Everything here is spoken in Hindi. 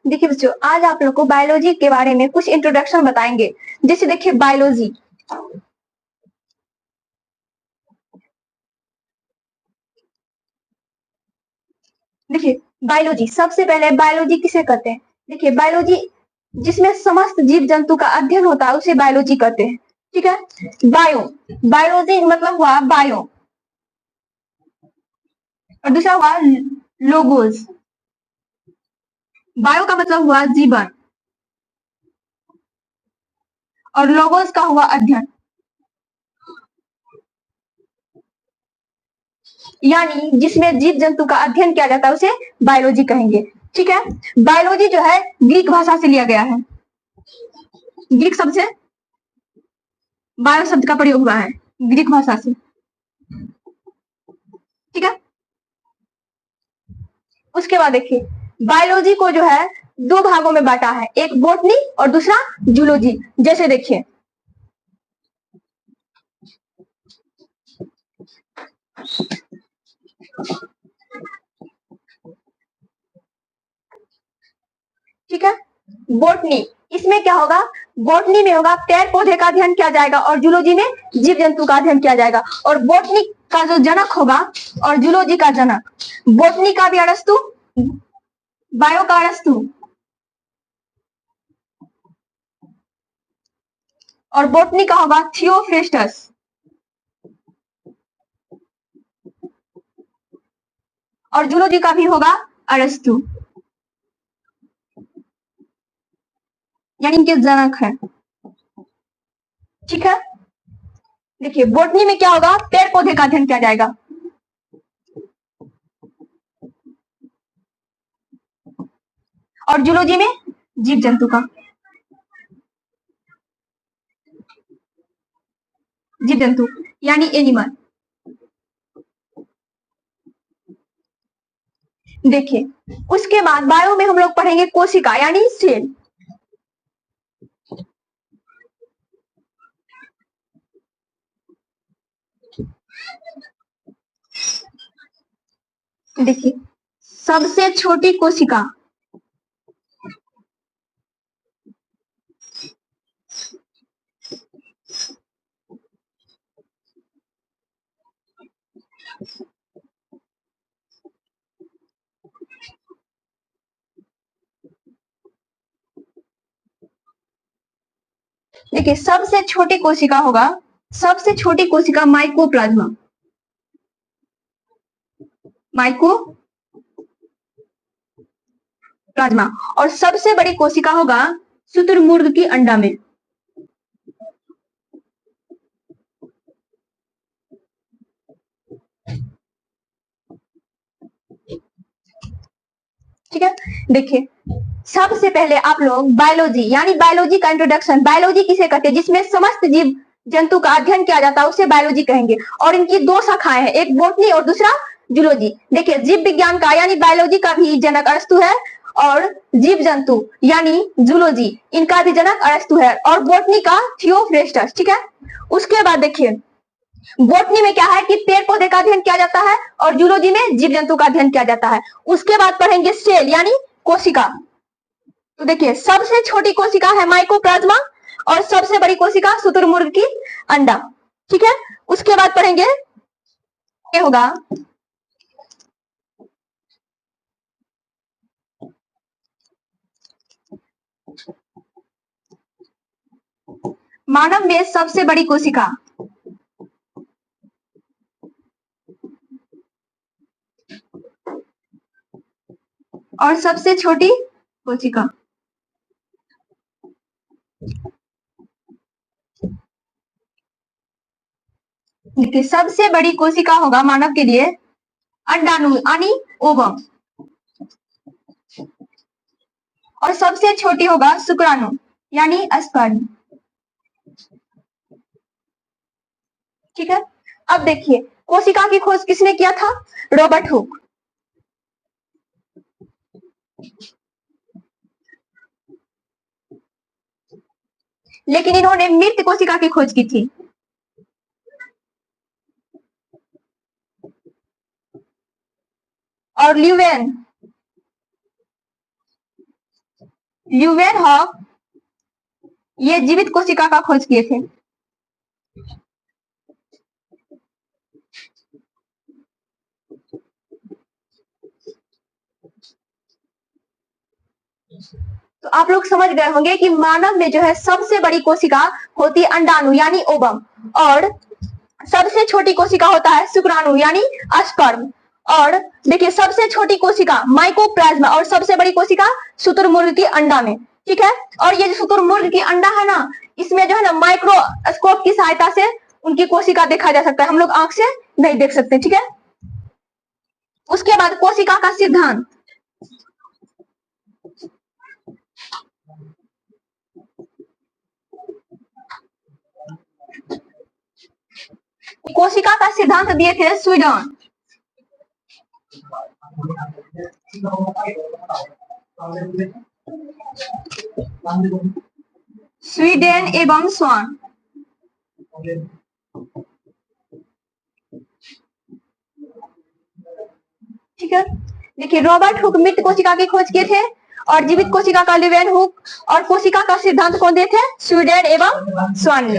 देखिए बच्चों, आज आप लोग को बायोलॉजी के बारे में कुछ इंट्रोडक्शन बताएंगे। जैसे देखिए बायोलॉजी, देखिए बायोलॉजी सबसे पहले बायोलॉजी किसे कहते हैं? देखिए बायोलॉजी जिसमें समस्त जीव जंतु का अध्ययन होता है उसे बायोलॉजी कहते हैं। ठीक है। बायो, बायोलॉजी मतलब हुआ बायो, और दूसरा हुआ लोगोस। बायो का मतलब हुआ जीवन और लोगोस का हुआ अध्ययन, यानी जिसमें जीव जंतु का अध्ययन किया जाता है उसे बायोलॉजी कहेंगे। ठीक है। बायोलॉजी जो है ग्रीक भाषा से लिया गया है। ग्रीक शब्द से बायो शब्द का प्रयोग हुआ है, ग्रीक भाषा से। ठीक है। उसके बाद देखिए बायोलॉजी को जो है दो भागों में बांटा है, एक बोटनी और दूसरा जूलॉजी। जैसे देखिए ठीक है। बोटनी, इसमें क्या होगा? बोटनी में होगा पेड़ पौधे का अध्ययन किया जाएगा और जूलॉजी में जीव जंतु का अध्ययन किया जाएगा। और बोटनी का जो जनक होगा और जूलॉजी का जनक, बोटनी का भी अरस्तु, बायो का अरस्तु और बोटनी का होगा थियोफ्रेस्टस। और जूलॉजी का भी होगा अरस्तु, यानी इनके जनक है। ठीक है। देखिए बोटनी में क्या होगा? पेड़ पौधे का अध्ययन किया जाएगा। और जूलॉजी में जीव जंतु का, जीव जंतु यानी एनिमल। देखिए उसके बाद बायो में हम लोग पढ़ेंगे कोशिका यानी सेल। देखिए सबसे छोटी कोशिका, देखिए सबसे छोटी कोशिका होगा, सबसे छोटी कोशिका माइकोप्लाज्मा, माइकोप्लाज्मा। और सबसे बड़ी कोशिका होगा शुतुरमुर्ग की अंडा में। ठीक है। देखिए सबसे पहले आप लोग बायोलॉजी यानी बायोलॉजी का इंट्रोडक्शन, बायोलॉजी किसे कहते हैं? जिसमें समस्त जीव जंतु का अध्ययन किया जाता है उसे बायोलॉजी कहेंगे। और इनकी दो शाखाएं हैं, एक बोटनी और दूसरा जूलॉजी। देखिए जीव विज्ञान का यानी बायोलॉजी का भी जनक अरस्तु है, और जीव जंतु यानी जूलॉजी, इनका भी जनक अरस्तु है, और बोटनी का थियोफ्रेस्टस। ठीक है। उसके बाद देखिए बोटनी में क्या है कि पेड़ पौधे का अध्ययन किया जाता है और जूलॉजी में जीव जंतु का अध्ययन किया जाता है। उसके बाद पढ़ेंगे सेल यानी कोशिका। तो देखिए सबसे छोटी कोशिका है माइकोप्लाज्मा और सबसे बड़ी कोशिका शुतुरमुर्ग की अंडा। ठीक है। उसके बाद पढ़ेंगे क्या होगा? मानव में सबसे बड़ी कोशिका, और सबसे छोटी कोशिका। देखिए सबसे बड़ी कोशिका होगा मानव के लिए अंडाणु यानी ओवम, और सबसे छोटी होगा शुक्राणु यानी स्पर्म। ठीक है। अब देखिए कोशिका की खोज किसने किया था? Robert Hooke. लेकिन इन्होंने मृत कोशिका की खोज की थी। और ल्यूवेन, ल्यूवेनहॉक ये जीवित कोशिका का खोज किए थे। तो आप लोग समझ गए होंगे कि मानव में जो है सबसे बड़ी कोशिका होती है अंडाणु यानी ओवम, और सबसे छोटी कोशिका होता है शुक्राणु यानी स्पर्म। और देखिए सबसे छोटी कोशिका माइकोप्लाज्मा और सबसे बड़ी कोशिका शुतुरमुर्ग की अंडा में। ठीक है, और ये जो शुतुरमुर्ग की अंडा है ना, इसमें जो है ना माइक्रोस्कोप की सहायता से उनकी कोशिका देखा जा सकता है, हम लोग आंख से नहीं देख सकते। ठीक है, उसके बाद कोशिका का सिद्धांत। कोशिका का सिद्धांत दिए थे स्वीडन। स्वीडन एवं स्वान। ठीक है, देखिए रॉबर्ट हुक मृत कोशिका की खोज किए थे और जीवित कोशिका का ल्यूवेनहॉक, और कोशिका का सिद्धांत कौन दिए थे? स्वीडन एवं स्वान।